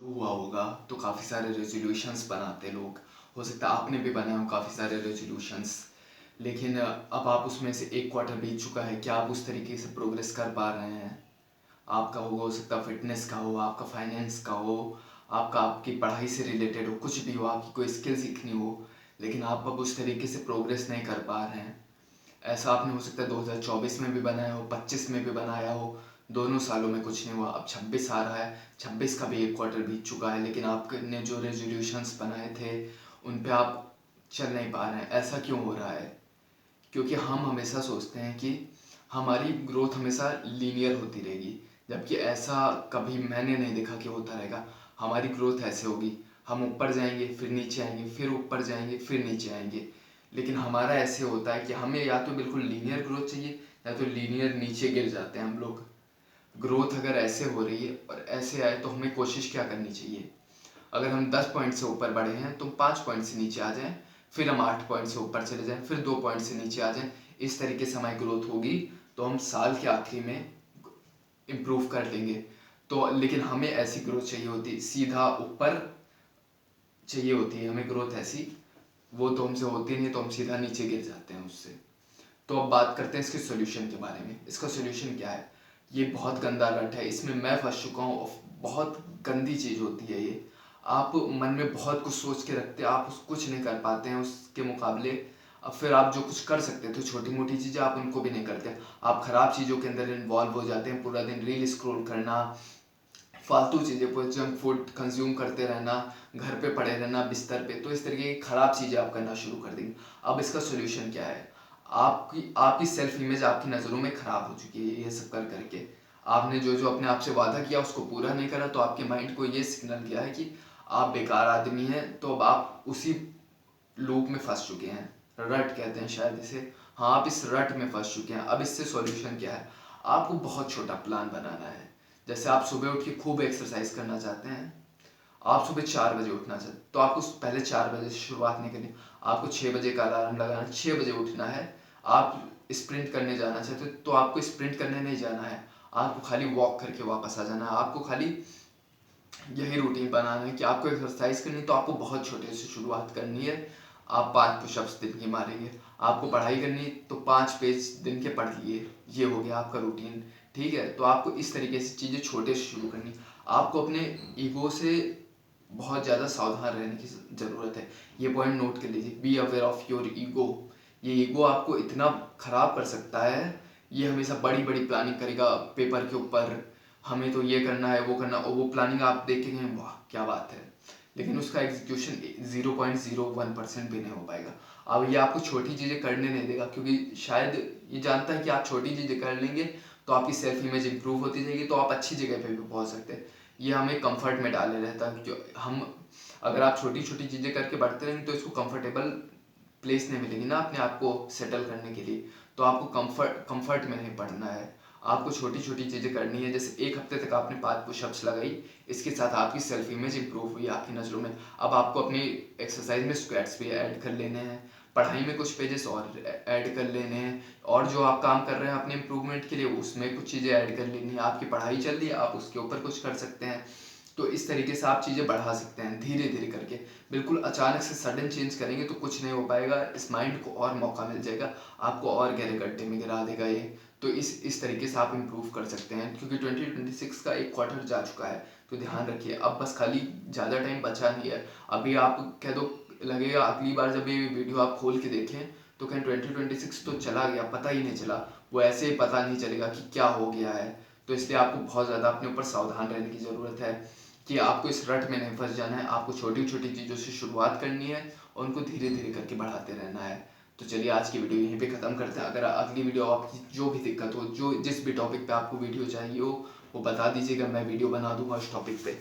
हुआ होगा तो काफ़ी सारे रेजोल्यूशंस बनाते लोग। हो सकता है आपने भी बनाए हो काफ़ी सारे रेजोल्यूशंस, लेकिन अब आप उसमें से एक क्वार्टर बीत चुका है, क्या आप उस तरीके से प्रोग्रेस कर पा रहे हैं? आपका हो सकता है फिटनेस का हो, आपका फाइनेंस का हो, आपका आपकी पढ़ाई से रिलेटेड हो, कुछ भी हो, आपकी कोई स्किल सीखनी हो, लेकिन आप अब उस तरीके से प्रोग्रेस नहीं कर पा रहे हैं। ऐसा आपने हो सकता है 2024 में भी बनाया हो, 25 में भी बनाया हो, दोनों सालों में कुछ नहीं हुआ। अब 26 आ रहा है, 26 का भी एक क्वार्टर बीत चुका है, लेकिन आपने जो रेजोल्यूशंस बनाए थे उन पे आप चल नहीं पा रहे हैं। ऐसा क्यों हो रहा है? क्योंकि हम हमेशा सोचते हैं कि हमारी ग्रोथ हमेशा लीनियर होती रहेगी, जबकि ऐसा कभी मैंने नहीं देखा कि होता रहेगा। हमारी ग्रोथ ऐसे होगी, हम ऊपर जाएंगे फिर नीचे आएंगे, फिर ऊपर जाएंगे फिर नीचे आएंगे। लेकिन हमारा ऐसे होता है कि हमें या तो बिल्कुल लीनियर ग्रोथ चाहिए या तो लीनियर नीचे गिर जाते हैं हम लोग। ग्रोथ अगर ऐसे हो रही है और ऐसे आए तो हमें कोशिश क्या करनी चाहिए? अगर हम 10 पॉइंट से ऊपर बढ़े हैं तो 5 पॉइंट से नीचे आ जाएं, फिर हम 8 पॉइंट से ऊपर चले जाएं, फिर 2 पॉइंट से नीचे आ जाएं। इस तरीके से हमारी ग्रोथ होगी तो हम साल के आखिरी में इम्प्रूव कर लेंगे। तो लेकिन हमें ऐसी ग्रोथ चाहिए होती, सीधा ऊपर चाहिए होती है हमें ग्रोथ ऐसी, वो तो हमसे होती नहीं, तो हम सीधा नीचे गिर जाते हैं उससे। तो अब बात करते हैं इसके सॉल्यूशन के बारे में। इसका सॉल्यूशन क्या है? ये बहुत गंदा रट है, इसमें मैं फंस चुका हूँ। बहुत गंदी चीज़ होती है ये। आप मन में बहुत कुछ सोच के रखते हैं, आप कुछ नहीं कर पाते हैं उसके मुकाबले। अब फिर आप जो कुछ कर सकते थे छोटी मोटी चीज़ें, आप उनको भी नहीं करते। आप ख़राब चीज़ों के अंदर इन्वॉल्व हो जाते हैं, पूरा दिन रील स्क्रॉल करना, फालतू चीज़ें पर जंक फूड कंज्यूम करते रहना, घर पे पड़े रहना बिस्तर पे। तो इस तरीके की ख़राब चीज़ें आप करना शुरू कर देंगे। अब इसका सोल्यूशन क्या है? आपकी सेल्फ इमेज आपकी नज़रों में ख़राब हो चुकी है ये सब कर करके। आपने जो जो अपने आप से वादा किया उसको पूरा नहीं करा, तो आपके माइंड को ये सिग्नल गया है कि आप बेकार आदमी हैं। तो अब आप उसी लूप में फंस चुके हैं, रट कहते हैं शायद इसे। हाँ, आप इस रट में फंस चुके हैं। अब इससे सॉल्यूशन क्या है? आपको बहुत छोटा प्लान बनाना है। जैसे आप सुबह उठ के खूब एक्सरसाइज करना चाहते हैं, आप सुबह 4 बजे उठना चाहते, तो आपको पहले 4 बजे से शुरुआत नहीं करनी। आपको 6 बजे का अलार्म लगाना, 6 बजे उठना है। आप स्प्रिंट करने जाना चाहते तो आपको स्प्रिंट करने नहीं जाना है, आपको खाली वॉक करके वापस आ जाना है। आपको खाली यही रूटीन बनाना है कि आपको एक्सरसाइज करनी है तो आपको बहुत छोटे से शुरुआत करनी है। आप 5 पुशअप्स दिन की मारेंगे। आपको पढ़ाई करनी तो 5 पेज दिन के पढ़ लिए, ये हो गया आपका रूटीन। ठीक है, तो आपको इस तरीके से चीज़ें छोटे से शुरू करनी। आपको अपने ईगो से बहुत ज़्यादा सावधान रहने की ज़रूरत है। ये पॉइंट नोट कर लीजिए, be aware of your ego. ये ईगो आपको इतना ख़राब कर सकता है, ये हमेशा बड़ी बड़ी प्लानिंग करेगा पेपर के ऊपर, हमें तो ये करना है वो करना, और वो प्लानिंग आप देख के कहें वाह क्या बात है, लेकिन उसका एग्जीक्यूशन 0.01% भी नहीं हो पाएगा। अब ये आपको छोटी चीज़ें करने नहीं देगा, क्योंकि शायद ये जानता है कि आप छोटी चीज़ें कर लेंगे तो आपकी सेल्फ इमेज इंप्रूव होती जाएगी, तो आप अच्छी जगह पे भी पहुंच सकते हैं। ये हमें कंफर्ट में डाले रहता है कि हम, अगर आप छोटी छोटी चीज़ें करके बढ़ते रहेंगे तो इसको कंफर्टेबल प्लेस नहीं मिलेगी ना अपने आप को सेटल करने के लिए। तो आपको कंफर्ट में नहीं पड़ना है, आपको छोटी छोटी चीज़ें करनी है। जैसे एक हफ्ते तक आपने 5 पुशअप्स लगाई, इसके साथ आपकी सेल्फ इमेज इंप्रूव हुई आपकी नज़रों में। अब आपको अपनी एक्सरसाइज में स्क्वाट्स भी ऐड कर लेने हैं, पढ़ाई में कुछ पेजेस और ऐड कर लेने हैं, और जो आप काम कर रहे हैं अपने इम्प्रूवमेंट के लिए उसमें कुछ चीज़ें ऐड कर लेनी है। आपकी पढ़ाई चल रही है, आप उसके ऊपर कुछ कर सकते हैं। तो इस तरीके से आप चीज़ें बढ़ा सकते हैं धीरे धीरे करके। बिल्कुल अचानक से सडन चेंज करेंगे तो कुछ नहीं हो पाएगा, इस माइंड को और मौका मिल जाएगा, आपको और गहरे गड्ढे में गिरा देगा ये। तो इस तरीके से आप इम्प्रूव कर सकते हैं, क्योंकि 2026 का एक क्वार्टर जा चुका है। तो ध्यान रखिए, अब बस खाली ज़्यादा टाइम बचा नहीं है। अभी आप कह दो, लगेगा अगली बार जब ये वीडियो आप खोल के देखें तो कहीं 2026 तो चला गया, पता ही नहीं चला। वो ऐसे ही पता नहीं चलेगा कि क्या हो गया है। तो इसलिए आपको बहुत ज़्यादा अपने ऊपर सावधान रहने की ज़रूरत है कि आपको इस रट में नहीं फंस जाना है। आपको छोटी छोटी चीज़ों से शुरुआत करनी है और उनको धीरे धीरे करके बढ़ाते रहना है। तो चलिए आज की वीडियो यहीं पे ख़त्म करते हैं। अगर अगली वीडियो आपकी जो भी दिक्कत हो, जो जिस भी टॉपिक पे आपको वीडियो चाहिए हो, वो बता दीजिएगा, मैं वीडियो बना दूंगा उस टॉपिक पे।